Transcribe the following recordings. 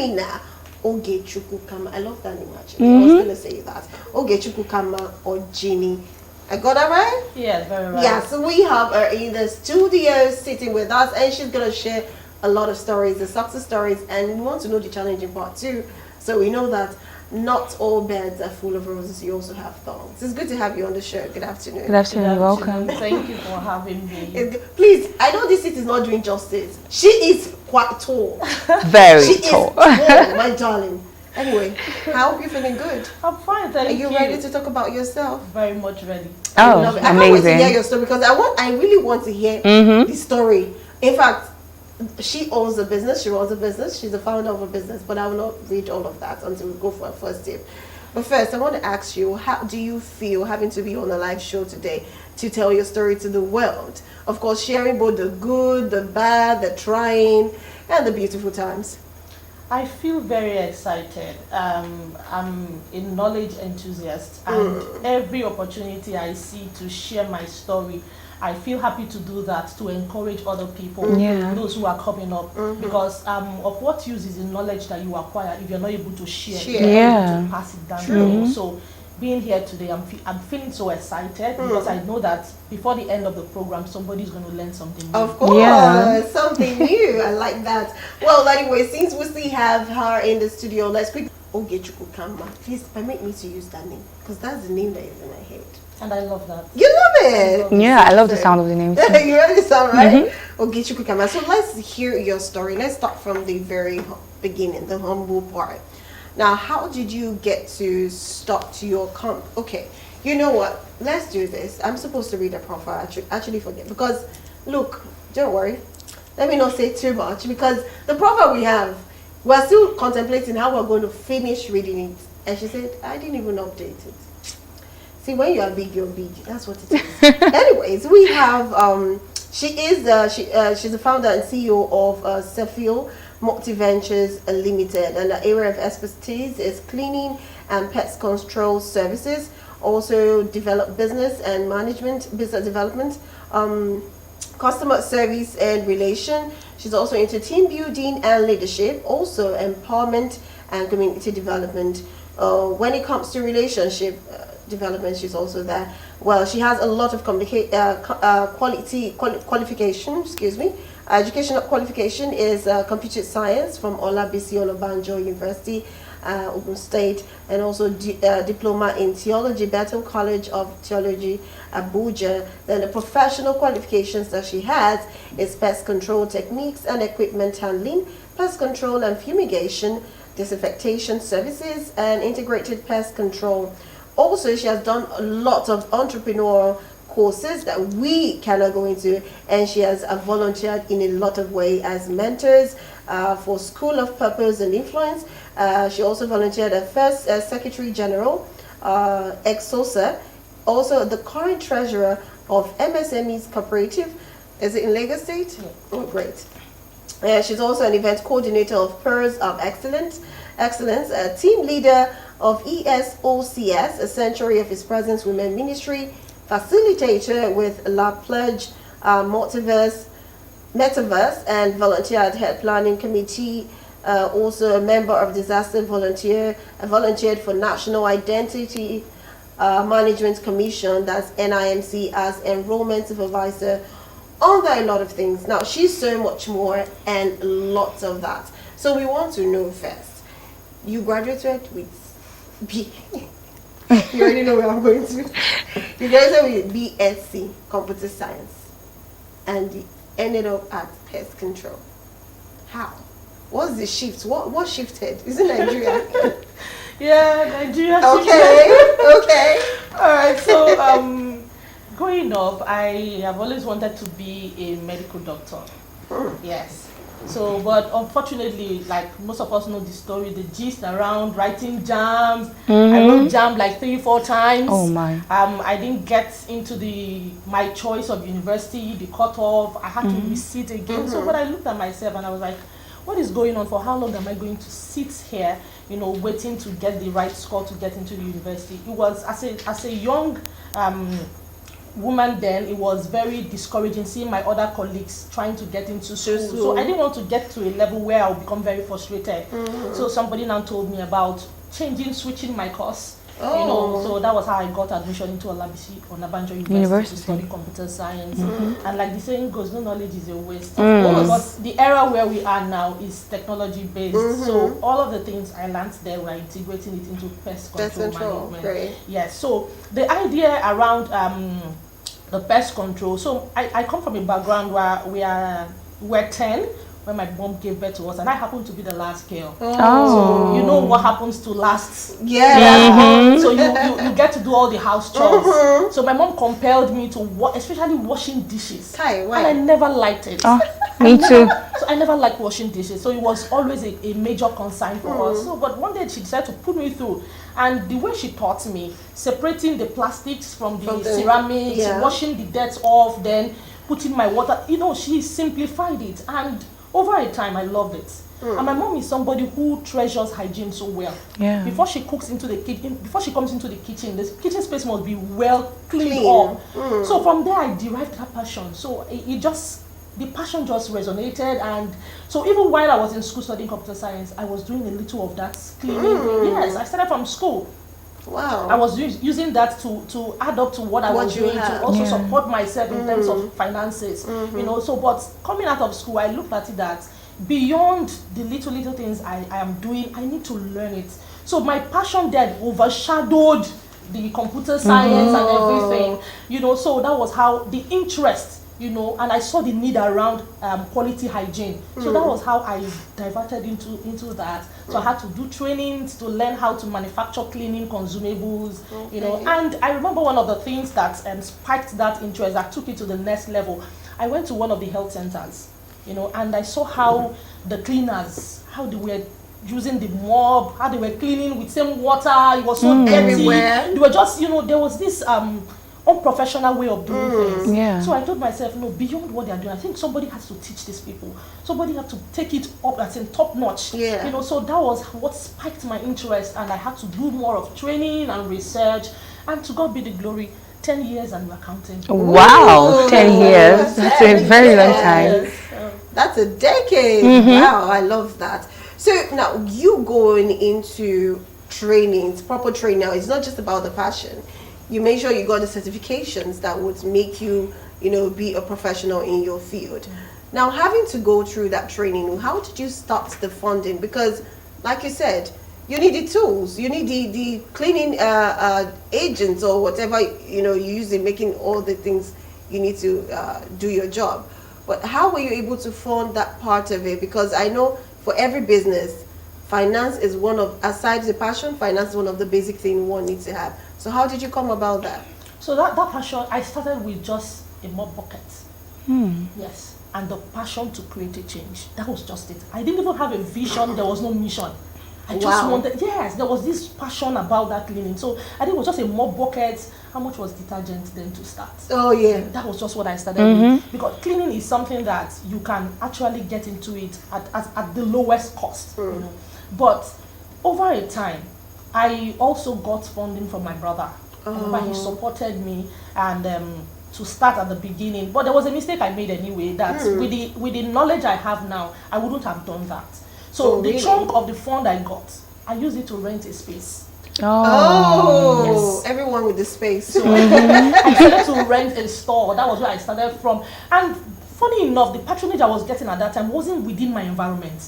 Philomena Ogechukwukanma. I love that name actually. I was gonna say that. Ogechukwukanma Ojini. I got that right? Yeah, very right. Yeah, so we have her in the studio sitting with us, and she's gonna share a lot of stories, the success stories, and we want to know the challenging part too. So we know that not all beds are full of roses. You also have thorns. It's good to have you on the show. Good afternoon. Good afternoon. You're welcome. Thank you for having me. Please, I know this seat is not doing justice. She is quite tall. Very tall. Is tall, my darling. Anyway, how are you feeling? Good. I'm fine, thank you. Are you ready to talk about yourself? Very much ready. Oh, I can't wait to amazing. hear your story because I really want to hear the story. In fact, she owns a business. She runs a business. She's the founder of a business. But I will not read all of that until we go for our first tip. But first, I want to ask you, how do you feel having to be on a live show today to tell your story to the world? Of course, sharing both the good, the bad, the trying, and the beautiful times. I feel very excited. I'm a knowledge enthusiast, and every opportunity I see to share my story, I feel happy to do that, to encourage other people, those who are coming up, because of what use is the knowledge that you acquire if you're not able to share, if you're not able to pass it down. So being here today, I'm feeling so excited because I know that before the end of the program, somebody's going to learn something new. Of course, something new. I like that. Well, anyway, since we still have her in the studio, let's quickly Ogechukwukanma. Please permit me to use that name because that's the name that is in my head. And I love that. You love it? Yeah, I love the sound of the name too. You love the sound, right? Ogechukwukanma. So let's hear your story. Let's start from the very beginning, the humble part. Now, how did you get to start your comp? Okay, you know what? Let's do this. I'm supposed to read a profile. Actually forget because, look, don't worry. Let me not say too much because the profile we have, we're still contemplating how we're going to finish reading it. And she said, I didn't even update it. See, when you are big, you're big. That's what it is. Anyways, we have she's the founder and CEO of Cefil Multiventures Limited, and the area of expertise is cleaning and pest control services. Also, develop business and management, business development, customer service and relation. She's also into team building and leadership, also empowerment and community development. When it comes to relationship development, she's also there. Well, she has a lot of qualification, excuse me. Educational qualification is computer science from Olabisi Olobanjo University, Ogun State, and also diploma in theology, Bethel College of Theology, Abuja. Then the professional qualifications that she has is pest control techniques and equipment handling, pest control and fumigation, disinfectation services, and integrated pest control. Also, she has done a lot of entrepreneurial courses that we cannot go into, and she has volunteered in a lot of ways as mentors for School of Purpose and Influence. She also volunteered as first Secretary General, ex-SOSA, also the current treasurer of MSMEs Cooperative. Is it in Lagos State? Yeah. Oh, great. She's also an event coordinator of Pearls of Excellence, a team leader of ESOCS, a Century of His Presence Women Ministry, facilitator with La Pledge, Metaverse, and volunteer at Head Planning Committee. Also a member of Disaster Volunteer, volunteered for National Identity Management Commission, that's NIMC, as enrollment supervisor. Under a lot of things. Now, she's so much more and lots of that. So we want to know first, you graduated with B. You already know where I'm going to. You graduated with BSc, Computer Science, and you ended up at Pest Control. How? What's the shift? What shifted? Is it Nigeria? Yeah, Nigeria. Okay. All right, so growing up, I have always wanted to be a medical doctor. Yes. So, but unfortunately, like most of us know the story, the gist around writing jams. I wrote jam like 3-4 times. Oh my. I didn't get into my choice of university, the cutoff. I had to resit again. So, but I looked at myself and I was like, what is going on? For how long am I going to sit here, waiting to get the right score to get into the university? It was as a young woman then, it was very discouraging seeing my other colleagues trying to get into school. So I didn't want to get to a level where I would become very frustrated. So somebody now told me about switching my course. You know, so that was how I got admission into Olabisi Onabanjo University to study computer science. And like the saying goes, no knowledge is a waste. But the era where we are now is technology based. So all of the things I learned there, we're integrating it into pest control management. Great. Yes. So the idea around the pest control. So I come from a background where we're 10. When my mom gave birth to us, and I happened to be the last girl. So you know what happens to last. So you get to do all the house chores. So my mom compelled me to especially washing dishes. And I never liked it. Me too. So I never liked washing dishes. So it was always a major concern for us. So but one day she decided to put me through. And the way she taught me, separating the plastics from the ceramics, washing the dirt off, then putting my water, you know, she simplified it. And over a time, I loved it. And my mom is somebody who treasures hygiene so well. Before she cooks into the kitchen, before she comes into the kitchen space must be well cleaned up. So from there, I derived that passion. So the passion just resonated. And so even while I was in school studying computer science, I was doing a little of that cleaning. Yes, I started from school. Wow. I was using that to add up to what I was doing to also support myself in terms of finances, you know. So, but coming out of school, I looked at it that beyond the little things I am doing, I need to learn it. So my passion then overshadowed the computer science and everything, you know. So that was how the interest, you know, and I saw the need around quality hygiene. So that was how I diverted into that. So I had to do trainings to learn how to manufacture cleaning consumables, you know. And I remember one of the things that spiked that interest, that took it to the next level. I went to one of the health centers, you know, and I saw how the cleaners, how they were using the mop, how they were cleaning with same water. It was so dirty. Everywhere. They were just, you know, there was this unprofessional way of doing things. So I told myself, no, beyond what they are doing, I think somebody has to teach these people. Somebody has to take it up as in top notch. You know, so that was what spiked my interest, and I had to do more of training and research. And to God be the glory, 10 years and we're counting. Wow, 10 years. That's a very long time. That's a decade. Wow, I love that. So now you going into trainings, proper training now, it's not just about the passion. You make sure you got the certifications that would make you, you know, be a professional in your field. Now, having to go through that training, how did you start the funding? Because, like you said, you need the tools, you need the cleaning agents or whatever, you know, you use in making all the things you need to do your job. But how were you able to fund that part of it? Because I know for every business, finance is one of, aside the passion, finance is one of the basic things one needs to have. So how did you come about that? So that passion, I started with just a mop bucket. Yes. And the passion to create a change. That was just it. I didn't even have a vision. There was no mission. I just wanted, yes, there was this passion about that cleaning. So I think it was just a mop bucket. How much was detergent then to start? Oh, yeah. That was just what I started with. Because cleaning is something that you can actually get into it at the lowest cost. You know? But over a time, I also got funding from my brother. But he supported me and to start at the beginning. But there was a mistake I made anyway, that with the knowledge I have now, I wouldn't have done that. So the chunk of the fund I got, I used it to rent a space. Yes. Everyone with the space. So I started to rent a store. That was where I started from. And funny enough, the patronage I was getting at that time wasn't within my environment.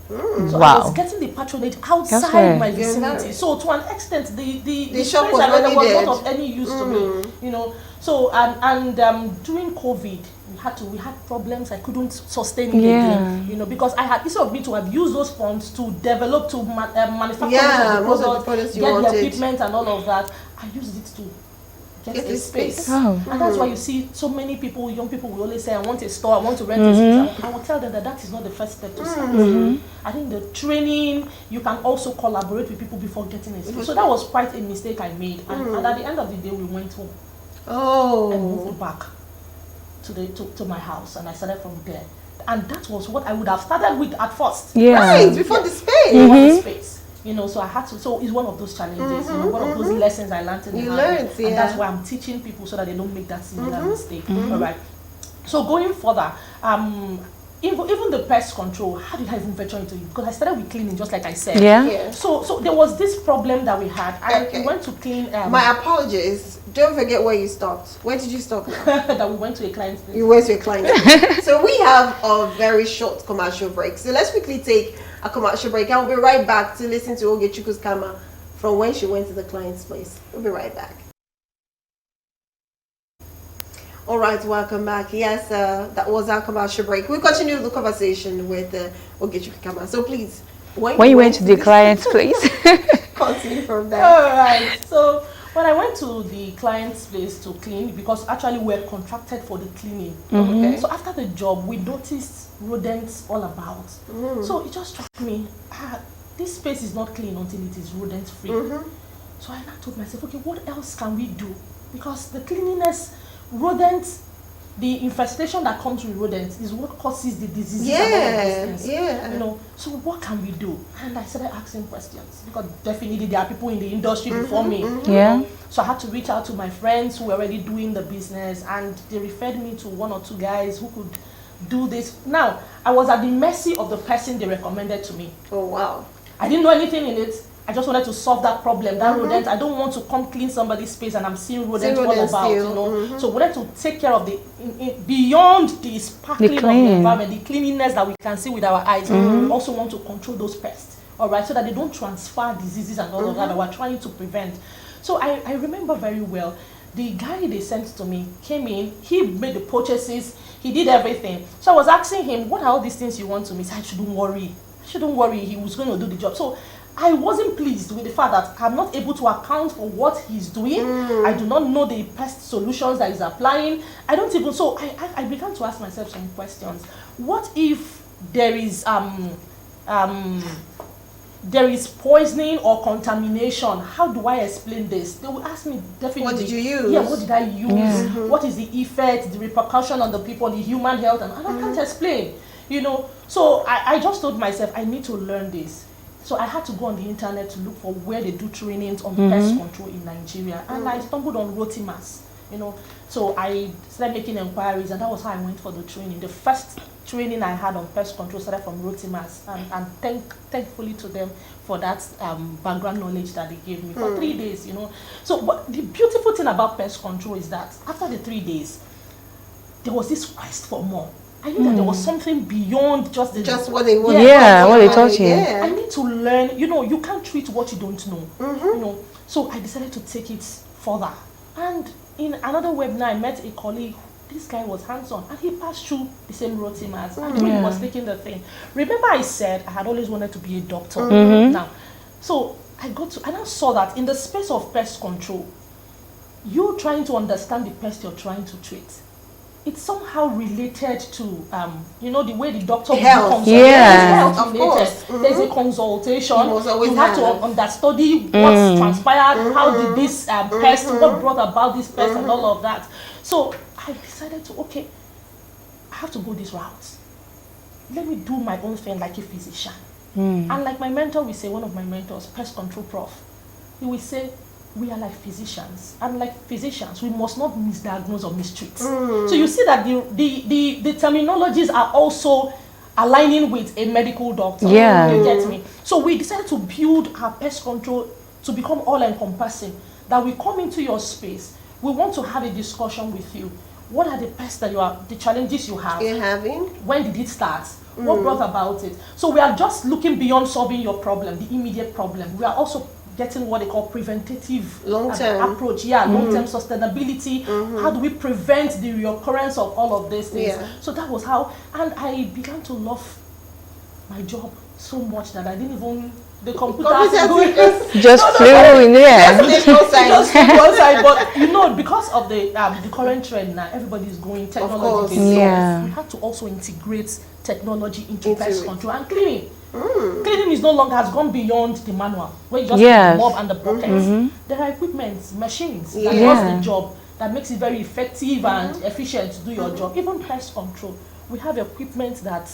So I was getting the patronage outside my vicinity. So to an extent, the shop was not of any use to me. You know. So and during COVID, we had problems. I couldn't sustain it again. You know, because I had, instead of me to have used those funds to develop, to manufacture most of the products you wanted, the equipment and all of that, I used it to get a space. And that's why you see so many people, young people will always say, I want a store, I want to rent a space. I will tell them that is not the first step to start. I think the training, you can also collaborate with people before getting a space. So that was quite a mistake I made. And at the end of the day, we went home. And moved back to my house, and I started from there. And that was what I would have started with at first. Right, before the space. The space. You know, so I had to, so it's one of those challenges, you know, one of those lessons I learned in the learned, and that's why I'm teaching people so that they don't make that similar mistake. All right. So going further, even the pest control, how did I even venture into it? Because I started with cleaning, just like I said. Yeah. So there was this problem that we had. I went to clean. My apologies. Don't forget where you stopped. Where did you stop now? That we went to a client's place. You went to a client's place. So we have a very short commercial break. So let's quickly take a commercial break. And we'll be right back to listen to Ogechukwukanma from when she went to the client's place. We'll be right back. All right, welcome back. Yes, that was our commercial break. We'll continue the conversation with Ogechukwukanma. So please, when you went to the client's place, continue from there. All right. So when I went to the client's place to clean, because actually we're contracted for the cleaning. Okay. So after the job, we noticed rodents all about. So it just struck me, this space is not clean until it is rodent free. So I now told myself, okay, what else can we do? Because the cleanliness, rodents, the infestation that comes with rodents is what causes the diseases and all of those things. You know, so what can we do? And I started asking questions because definitely there are people in the industry before me. Yeah. So I had to reach out to my friends who were already doing the business, and they referred me to one or two guys who could do this. Now, I was at the mercy of the person they recommended to me. Oh, wow. I didn't know anything in it. I just wanted to solve that problem, that rodent. I don't want to come clean somebody's space and I'm seeing rodents all about, you know. So we wanted to take care of the, beyond the sparkling of the environment, the cleanliness that we can see with our eyes. We also want to control those pests, all right, so that they don't transfer diseases and all of that we're trying to prevent. So I remember very well, the guy they sent to me came in, he made the purchases, he did everything. So I was asking him, what are all these things you want to me? He said, I shouldn't worry, he was going to do the job. So I wasn't pleased with the fact that I'm not able to account for what he's doing. I do not know the pest solutions that he's applying. I don't even, so I began to ask myself some questions. What if there is poisoning or contamination? How do I explain this? They will ask me definitely. What did you use? Yeah, what did I use? What is the effect, the repercussion on the people, the human health, and I can't explain. You know, so I just told myself I need to learn this. So I had to go on the internet to look for where they do trainings on pest control in Nigeria, and I stumbled on Rotimas. You know, so I started making inquiries, and that was how I went for the training. The first training I had on pest control started from Rotimas, and thankfully to them for that background knowledge that they gave me for 3 days. You know, so but the beautiful thing about pest control is that after the 3 days, there was this quest for more. I knew that there was something beyond just what they want. What they taught you. I need to learn. You know, you can't treat what you don't know. You know, so I decided to take it further. And in another webinar, I met a colleague. This guy was hands-on, and he passed through the same routine as and he was taking the thing. Remember, I said I had always wanted to be a doctor. Now, so I now saw that in the space of pest control, you trying to understand the pest you're trying to treat. It's somehow related to, you know, the way the doctor health. Of course. There's a consultation. You have to understudy what's transpired, how did this pest, what brought about this pest and all of that. So I decided to, okay, I have to go this route. Let me do my own thing like a physician. And like my mentor will say, one of my mentors, pest control prof, he will say, we are like physicians, and like physicians, we must not misdiagnose or mistreat. So you see that the terminologies are also aligning with a medical doctor. You get me? So we decided to build our pest control to become all-encompassing. That we come into your space, we want to have a discussion with you. What are the pests that the challenges you have? You're having? When did it start? What brought about it? So we are just looking beyond solving your problem, the immediate problem. We are also getting what they call preventative long-term approach, long-term sustainability. How do we prevent the reoccurrence of all of these things? So that was how, and I began to love my job so much that I didn't even, the computer just flew in there. Just one side, but you know, because of the current trend now, everybody is going technology. We have to also integrate technology into pest control and cleaning. Cleaning is no longer, has gone beyond the manual where you just put the mob and the buckets. There are equipments, machines that does the job, that makes it very effective and efficient to do your job. Even pest control, we have equipment that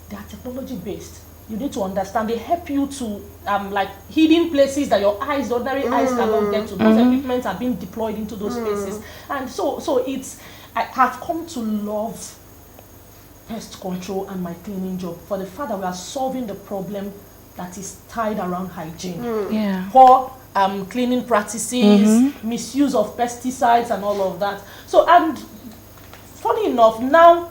they are technology based. You need to understand. They help you to like hidden places that your eyes, ordinary eyes cannot get to. Those equipment are being deployed into those spaces, and so it's. I have come to love pest control and my cleaning job for the fact that we are solving the problem that is tied around hygiene. Poor cleaning practices, misuse of pesticides, and all of that. So, and funny enough, now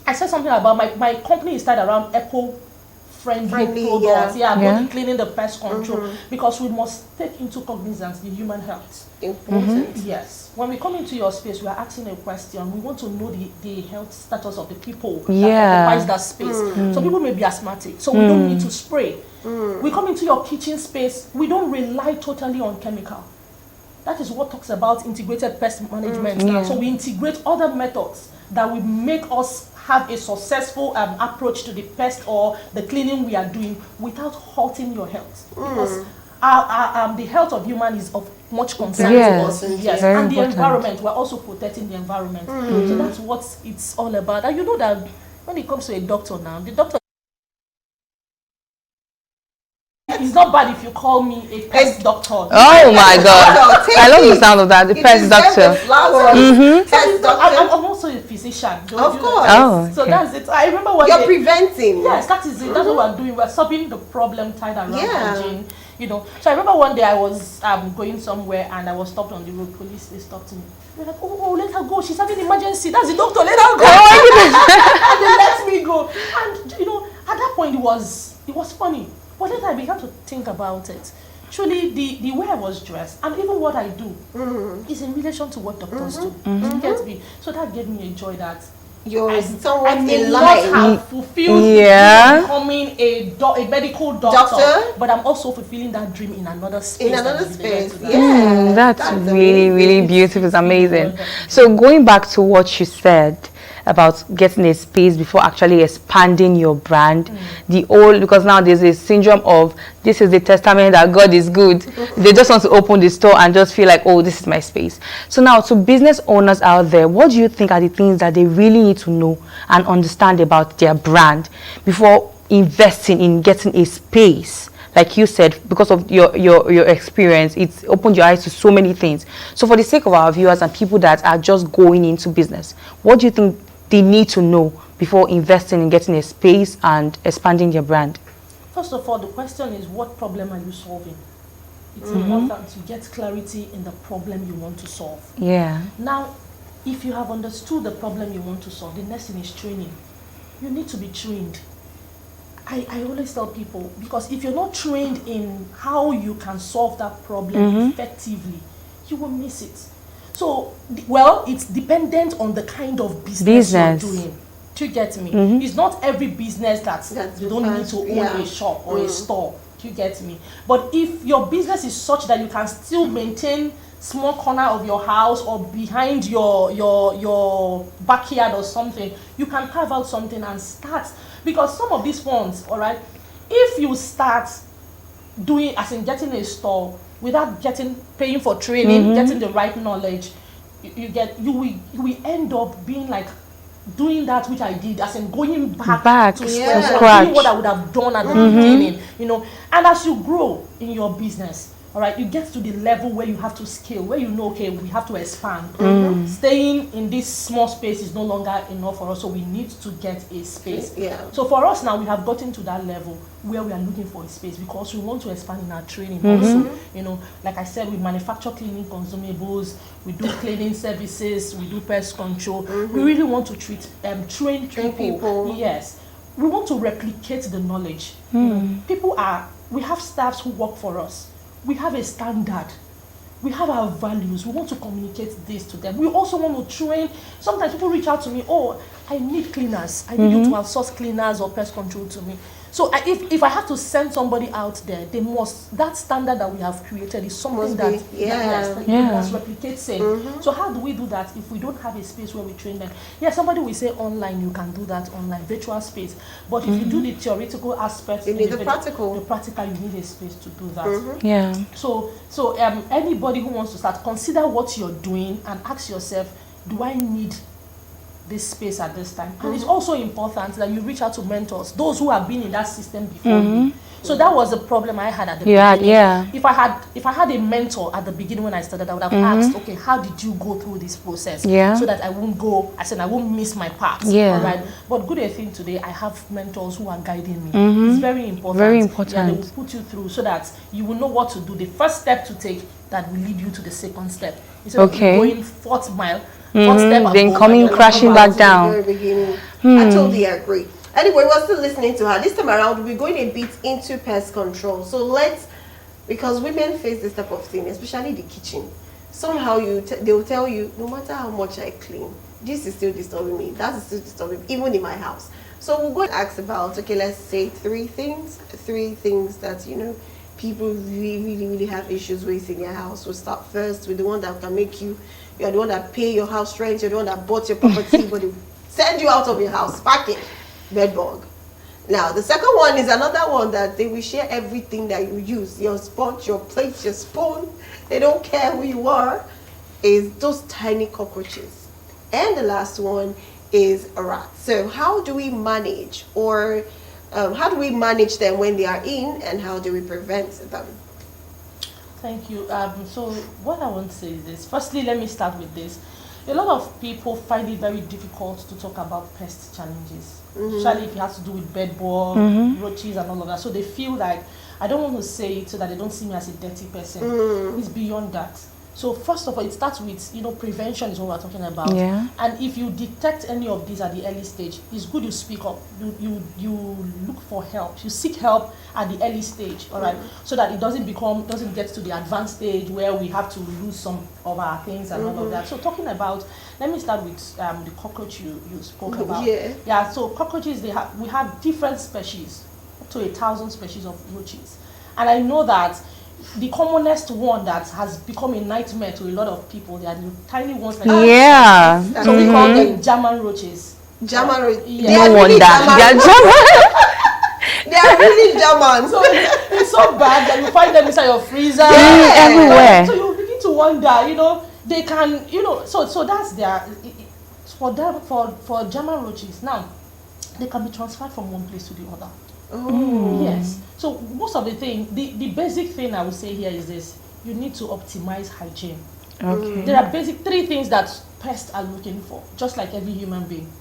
I said something about my company is tied around eco-friendly products. Body cleaning, the pest control, because we must take into cognizance the human health. Important. Yes. When we come into your space, we are asking a question. We want to know the health status of the people that occupies that space. Some people may be asthmatic, so we don't need to spray. We come into your kitchen space, we don't rely totally on chemical. That is what talks about integrated pest management now. So we integrate other methods that will make us have a successful approach to the pest or the cleaning we are doing without hurting your health. Because the health of human is of much concern to us. Yes, and important. the environment, we're also protecting the environment. So that's what it's all about. And you know that when it comes to a doctor now, the doctor, it's not bad if you call me a pest doctor. Oh my God. I love the sound of that. The pest doctor. I'm also a physician. Of course. Oh, so that's it. I remember what you're preventing. Yes, that is it. That's what we're doing. We're solving the problem tied around hygiene. You know. So I remember one day I was going somewhere and I was stopped on the road. Police, they stopped me. They're like, oh, let her go. She's having emergency. That's the doctor. Let her go. And they let me go. And you know, at that point it was funny. But then I began to think about it. Truly, the way I was dressed and even what I do is in relation to what doctors do. You get me? So that gave me a joy that you're somewhat I may in not line. have fulfilled becoming a medical doctor, but I'm also fulfilling that dream in another space. That's really, really beautiful. It's amazing. So going back to what you said about getting a space before actually expanding your brand, because now there's a syndrome of this is the testament that God is good. They just want to open the store and just feel like, oh, this is my space. So now to business owners out there, what do you think are the things that they really need to know and understand about their brand before investing in getting a space? Like you said, because of your experience, it's opened your eyes to so many things. So for the sake of our viewers and people that are just going into business, what do you think they need to know before investing in getting a space and expanding their brand? First of all, the question is, what problem are you solving? It's important to get clarity in the problem you want to solve. Now, if you have understood the problem you want to solve, the next thing is training. You need to be trained. I always tell people, because if you're not trained in how you can solve that problem effectively, you will miss it. So, well, it's dependent on the kind of business you're doing. Do you get me? It's not every business that you don't need to own a shop or a store. Do you get me? But if your business is such that you can still maintain small corner of your house or behind your backyard or something, you can carve out something and start. Because some of these funds, all right, if you start doing, as in getting a store without paying for training, getting the right knowledge, you will end up being like doing that which I did, as in going back to scratch, doing what I would have done at the beginning, you know. And as you grow in your business, all right, you get to the level where you have to scale, where you know, okay, we have to expand. Staying in this small space is no longer enough for us, so we need to get a space. So for us now, we have gotten to that level where we are looking for a space because we want to expand in our training also. You know, like I said, we manufacture cleaning consumables, we do cleaning services, we do pest control. We really want to train people. Yes. We want to replicate the knowledge. You know, we have staffs who work for us. We have a standard. We have our values. We want to communicate this to them. We also want to train. Sometimes people reach out to me, oh, I need cleaners. I need you to outsource cleaners or pest control to me. So if I have to send somebody out there, that standard that we have created is something that we must replicate same. So how do we do that if we don't have a space where we train them? Yeah, somebody will say online, you can do that online, virtual space. But if you do the theoretical aspects, you need the practical. The practical, you need a space to do that. So anybody who wants to start, consider what you're doing and ask yourself, do I need this space at this time. And it's also important that you reach out to mentors, those who have been in that system before you. So that was the problem I had at the beginning. If I had a mentor at the beginning when I started, I would have asked, okay, how did you go through this process? So that I won't miss my path. All right. But good thing today, I have mentors who are guiding me. It's very important. Very important. Yeah, they will put you through so that you will know what to do. The first step to take that will lead you to the second step. Instead of going fourth mile, first step then coming crashing back down. The very beginning. I totally agree. Anyway, we're still listening to her. This time around, we're going a bit into pest control. So because women face this type of thing, especially the kitchen. Somehow they will tell you, no matter how much I clean, this is still disturbing me. That is still disturbing me, even in my house. So we'll go and ask about, okay, let's say three things that, people really have issues with in their house. We'll start first with the one that can make you're the one that pay your house rent, you're the one that bought your property, but they send you out of your house, packing. Bedbug. Now the second one is another one that they will share everything that you use, your sponge, your plate, your spoon. They don't care who you are. Is those tiny cockroaches. And the last one is a rat. So how do we manage, or how do we manage them when they are in, and how do we prevent them? Thank you. So what I want to say is this. Firstly, let me start with this. A lot of people find it very difficult to talk about pest challenges, especially if it has to do with bedbug, roaches, and all of that. So they feel like, I don't want to say it so that they don't see me as a dirty person. It's beyond that. So first of all, it starts with, prevention is what we're talking about. And if you detect any of these at the early stage, it's good you speak up. You look for help. You seek help at the early stage, all right? So that it doesn't get to the advanced stage where we have to lose some of our things and all of that. So talking about, let me start with the cockroach you spoke about. Yeah, so cockroaches, we have different species, up to 1,000 species of roaches. And I know that the commonest one that has become a nightmare to a lot of people, they are the tiny ones like that. So we call them German roaches. German roaches. No wonder. They are German. They are really German. So it's so bad that you find them inside your freezer. Everywhere. So you begin to wonder, they can, so that's for German roaches. Now, they can be transferred from one place to the other. Yes. So most of the thing, the basic thing I would say here is this: you need to optimize hygiene. There are basic 3 things that pests are looking for, just like every human being: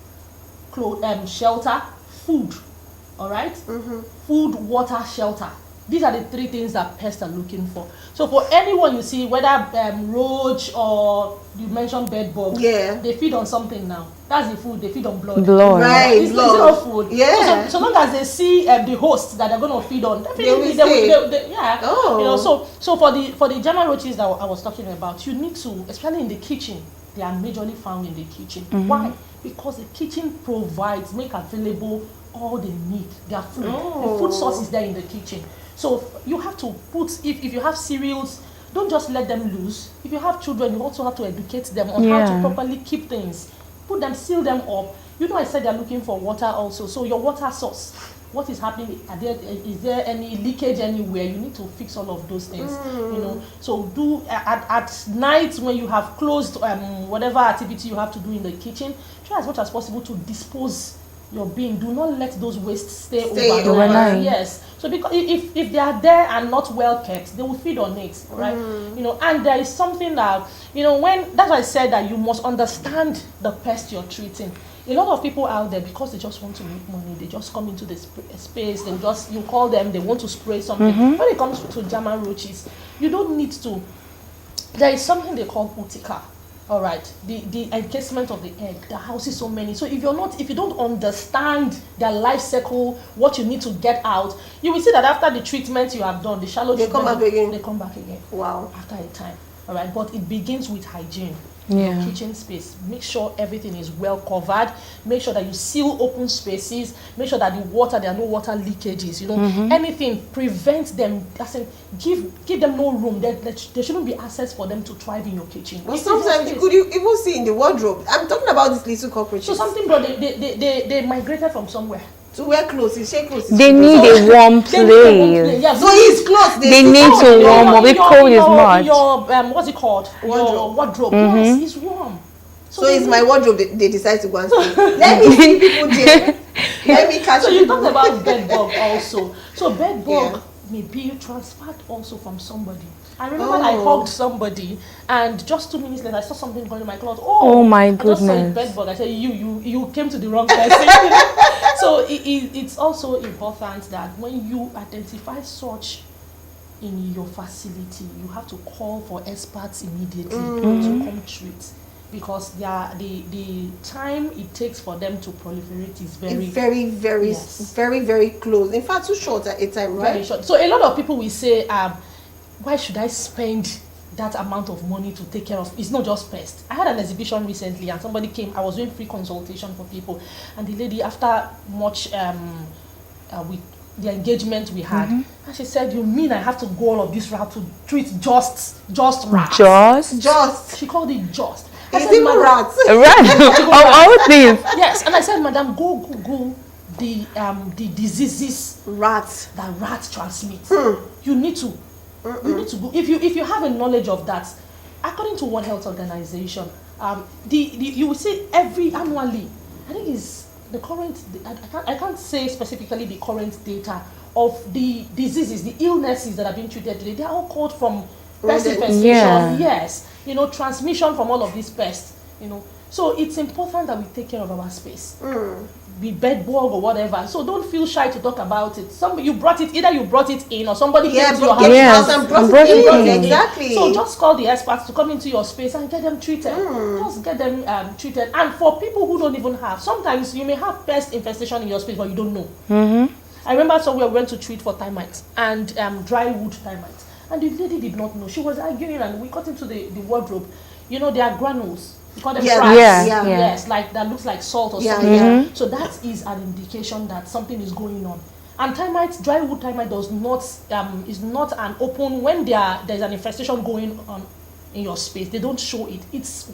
shelter, food. All right. Food, water, shelter. These are the 3 things that pests are looking for. So for anyone you see, whether roach or you mentioned bed bugs, they feed on something now. That's the food. They feed on blood. Right, it's not food. Yeah. So long as they see the host that they're going to feed on, definitely So for the German roaches that I was talking about, you need to, especially in the kitchen, they are majorly found in the kitchen. Why? Because the kitchen make available all they need, their food. The food source is there in the kitchen. So you have to put, if you have cereals, don't just let them loose. If you have children, you also have to educate them on how to properly keep things. Put them, seal them up. I said they're looking for water also. So your water source, what is happening? Is there any leakage anywhere? You need to fix all of those things. So do at night when you have closed whatever activity you have to do in the kitchen, try as much as possible to dispose your bin. Do not let those wastes stay overnight. Yes. So because if they are there and not well kept, they will feed on it, right? And there is something that that's why I said that you must understand the pest you're treating. A lot of people out there, because they just want to make money, they just come into the space. You call them, they want to spray something. When it comes to German roaches, you don't need to. There is something they call utica. All right, the encasement of the egg, the house is so many. So if you don't understand their life cycle, what you need to get out, you will see that after the treatment you have done, the shallow they come back again. They come back again. Wow. After a time. All right, but it begins with hygiene. Yeah. Kitchen space. Make sure everything is well covered. Make sure that you seal open spaces. Make sure that there are no water leakages. Anything, prevent them. Give them no room. There shouldn't be access for them to thrive in your kitchen. But sometimes you even see in the wardrobe. I'm talking about these little cockroaches. So something, bro, they migrated from somewhere. To wear clothes, clothes. They need a warm place. Yeah, so his clothes. They need to warm up. If cold is much. Your what's it called? Wardrobe. Your wardrobe. Yes, it's warm. So it's my wardrobe they decide to go and stay. Let me see people there. Let me catch So people. you talked about bed bug also. So bed bug may be transferred also from somebody. I remember I hugged somebody, and just 2 minutes later I saw something going in my cloth. Oh my I just saw a goodness. bed bug. I said, you came to the wrong person. So it's also important that when you identify such in your facility, you have to call for experts immediately to come treat, because the time it takes for them to proliferate is very close. In fact, too short at a time, right? Very short. So a lot of people will say, why should I spend that amount of money to take care of? It's not just pest. I had an exhibition recently, and somebody came. I was doing free consultation for people, and the lady, after much with the engagement we had, and she said, "You mean I have to go all of this route to treat just rats?" Just. She called it just. It's even rats. Rats of all things. Yes, and I said, "Madam, go Google the diseases Rats that rats transmit. You need to go. If you have a knowledge of that, according to World Health Organization, you will see annually. I think is the current. I can't say specifically the current data of the diseases, the illnesses that are being treated today. They are all called from pest infestation. Yeah. Yes, transmission from all of these pests. So it's important that we take care of our space. Be bed bug or whatever. So don't feel shy to talk about it. Either you brought it in, or somebody came to your house and brought it in. Exactly. So just call the experts to come into your space and get them treated. Just get them treated. And for people who don't even have, sometimes you may have pest infestation in your space, but you don't know. I remember somewhere we went to treat for termites and dry wood termites, and the lady did not know. She was arguing, and we got into the wardrobe. They are granules. You call them frags. Yes, like that looks like salt or something. So that is an indication that something is going on. And termites, dry wood termite is not an open, when there's an infestation going on in your space, they don't show it. It's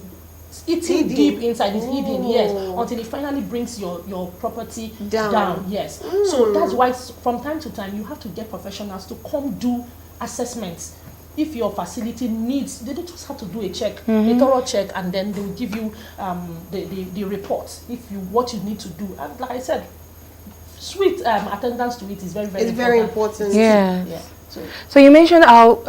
eating deep inside, it's hidden, yes, until it finally brings your property down. Yes. So that's why from time to time you have to get professionals to come do assessments. If your facility needs, they don't just have to do a check, a thorough check, and then they will give you the report what you need to do. And like I said, swift attendance to it is very, very important. It's very important. Yeah. So you mentioned how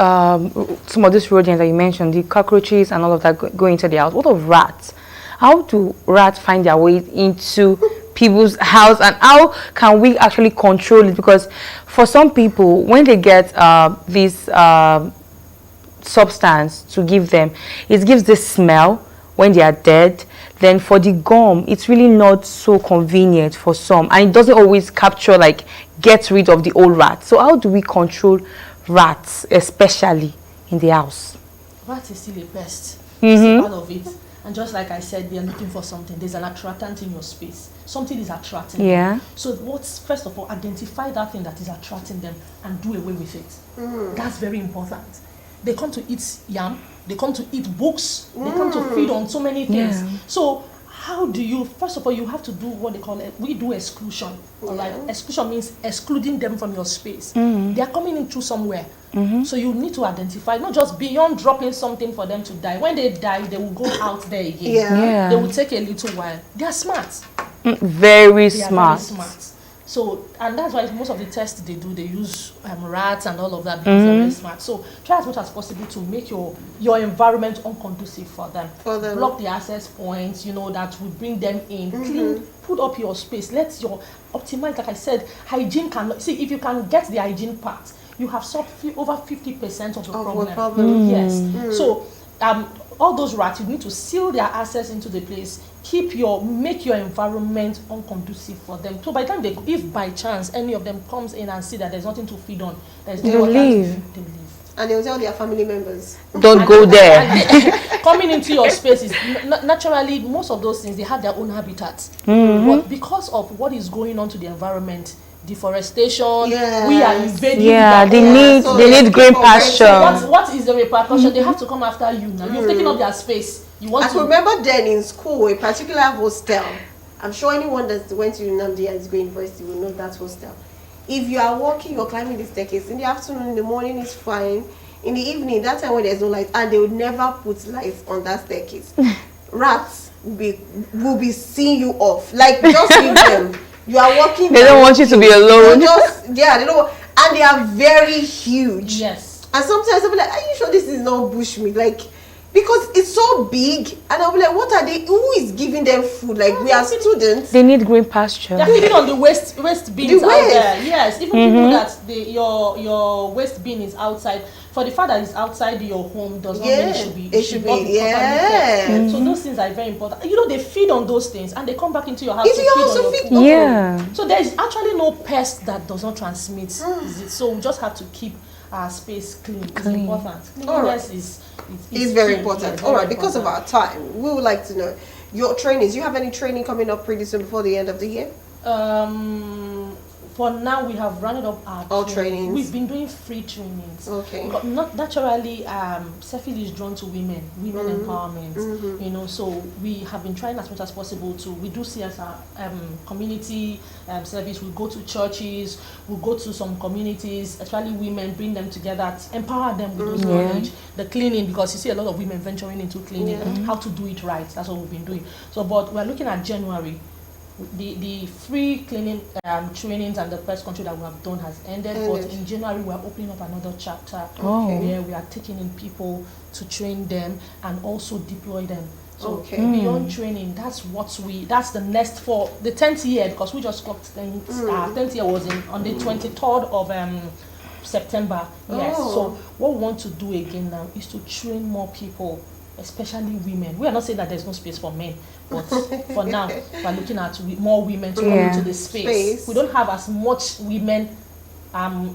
some of these rodents that you mentioned, the cockroaches and all of that go into the house. What of rats? How do rats find their way into people's house, and how can we actually control it? Because for some people, when they get this substance to give them, it gives this smell when they are dead. Then for the gum, it's really not so convenient for some, and it doesn't always capture, like, get rid of the old rats. So how do we control rats, especially in the house? Rat is still a pest. It's part of it. And just like I said, they are looking for something. There's an attractant in your space. Something is attracting them. So first of all, identify that thing that is attracting them and do away with it. That's very important. They come to eat yam, they come to eat books, they come to feed on so many things. So how do you, first of all, you have to do what they call we do exclusion. Like exclusion means excluding them from your space. They are coming in through somewhere. So you need to identify, not just beyond dropping something for them to die. When they die, they will go out there again. They will take a little while. They are smart. Very smart. So, and that's why most of the tests they do, they use rats and all of that, because they're very smart. So try as much as possible to make your environment unconducive for them. Block the access points, that will bring them in. Clean, put up your space. Let your optimize, like I said, hygiene if you can get the hygiene part, you have solved over 50% of the problem. Yes. So all those rats, you need to seal their access into the place. Make your environment unconducive for them. So by the time if by chance any of them comes in and see that there's nothing to feed on, they leave. And they'll tell their family members, don't go there. Coming into your space is naturally, most of those things, they have their own habitats. But because of what is going on to the environment, deforestation, we are invading. They need green pasture. So what is the repercussion? They have to come after you now. You've taken up their space. I remember then in school, a particular hostel. I'm sure anyone that went to Nnamdi Azikiwe University will know that hostel. If you are walking or climbing the staircase in the afternoon, in the morning is fine. In the evening, that time when there's no light, and they would never put lights on that staircase. Rats will be seeing you off. Like, just leave them. You are walking. They don't want you to be alone. They don't. And they are very huge. Yes. And sometimes I'll be like, are you sure this is not bushmeat? Like, because it's so big, and I'll be like, what are they? Who is giving them food? Like, we are students. They need green pasture. They're feeding on the waste bins out there. Yes, even people that your waste bin is outside. For the fact that it's outside your home does not mean it should be properly kept. So those things are very important. You know, they feed on those things and they come back into your house to feed on your food. Yeah. So there is actually no pest that does not transmit. So we just have to keep our space clean. It's important. Cleanliness is very important. All right, because of our time, we would like to know your trainings. You have any training coming up pretty soon before the end of the year? For now, we have rounded up our trainings. We've been doing free trainings. Okay. But not naturally, Cefil is drawn to women empowerment. You know, so we have been trying as much as possible to. We do CSR, community service. We go to churches. We go to some communities, especially women, bring them together, empower them with those knowledge. The cleaning, because you see a lot of women venturing into cleaning, how to do it right. That's what we've been doing. So, but we're looking at January. The free cleaning trainings and the pest control that we have done has ended, but in January we're opening up another chapter where we are taking in people to train them and also deploy them. So beyond training, that's the next for the 10th year, because we just clocked 10th year was on the 23rd of September. Yes. So what we want to do again now is to train more people, especially women. We are not saying that there's no space for men, but for now, we're looking at more women to come into the space. We don't have as much women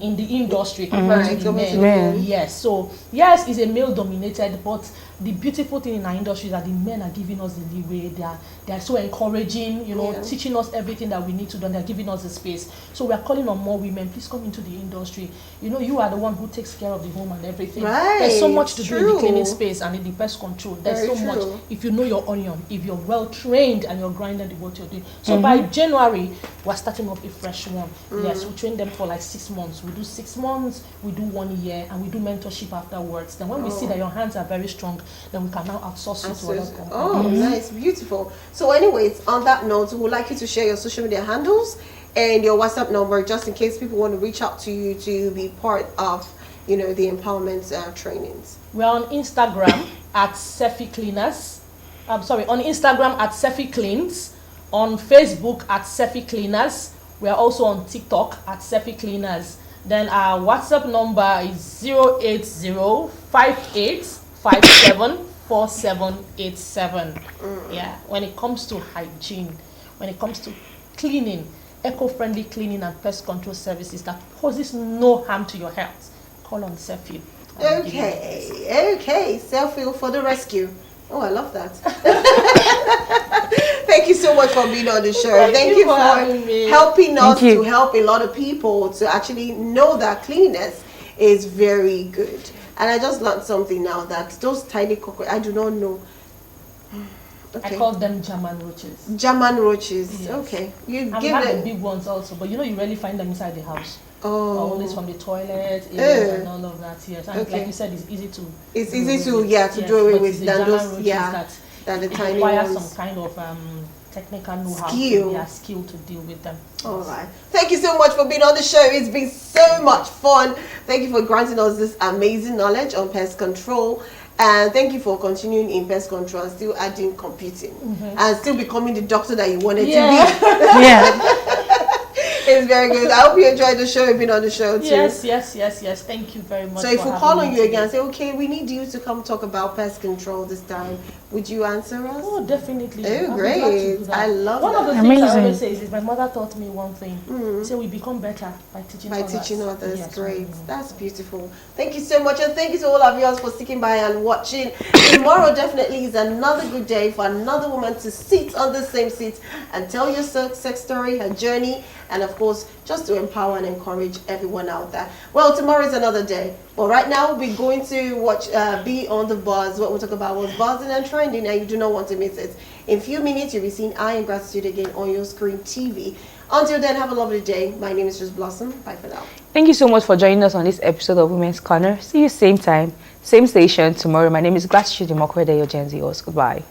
in the industry compared to the men. Yes, so yes, it's a male-dominated, but the beautiful thing in our industry is that the men are giving us the leeway. They are so encouraging, you know, teaching us everything that we need to do. They're giving us the space. So we are calling on more women. Please come into the industry. You know, you are the one who takes care of the home and everything. There's so much to do in the cleaning space and in the pest control. There's so much. If you know your onion, if you're well trained and you're grinding what you're doing. So by January, we're starting up a fresh one. Yes, we train them for like 6 months. We do 6 months, we do 1 year, and we do mentorship afterwards. Then when we see that your hands are very strong, then we can now outsource you to other companies. Oh, nice, beautiful. So anyways, on that note, we would like you to share your social media handles and your WhatsApp number, just in case people want to reach out to you to be part of, you know, the empowerment trainings. We're on Instagram at Cefi Cleaners. On Instagram at Cefi Cleans. On Facebook at Cefi Cleaners. We are also on TikTok at Cefi Cleaners. Then our WhatsApp number is 08058574787. Yeah, when it comes to hygiene, when it comes to cleaning, eco-friendly cleaning and pest control services that poses no harm to your health, call on Cefil. Okay, Cefil for the rescue. Oh, I love that. Thank you so much for being on the show. Thank you for helping us to help a lot of people to actually know that cleanliness is very good. And I just learned something now, that those tiny cockroaches, I do not know. I call them German roaches. German roaches. Yes. Okay. You give them the big ones also, but you know you rarely find them inside the house. Always from the toilet and all of that. Yes, and like you said, it's easy to. It's easy to do away with than those than the tiny ones. It requires some kind of technical know-how, skill to deal with them. All right. Thank you so much for being on the show. It's been so much fun. Thank you for granting us this amazing knowledge on pest control. And thank you for continuing in pest control and still adding computing and still becoming the doctor that you wanted to be. It's very good. I hope you enjoyed the show. You've been on the show too. Yes. Thank you very much. So if we call on you again and say, okay, we need you to come talk about pest control this time, would you answer us? Oh, definitely. Oh, great. I love One of the things I always say is my mother taught me one thing. So we become better by teaching others. By teaching others. Yes, great. That's beautiful. Thank you so much. And thank you to all of you for sticking by and watching. Tomorrow definitely is another good day for another woman to sit on the same seat and tell your sex story, her journey, and of course, just to empower and encourage everyone out there. Well, tomorrow is another day. But right now, we're going to watch Be on the Buzz. What we'll talk about was buzzing and trending, and you do not want to miss it. In a few minutes, you'll be seeing I Am Gratitude again on your screen TV. Until then, have a lovely day. My name is Just Blossom. Bye for now. Thank you so much for joining us on this episode of Women's Corner. See you same time, same station tomorrow. My name is Gratitude Ogechukwukanma. Goodbye.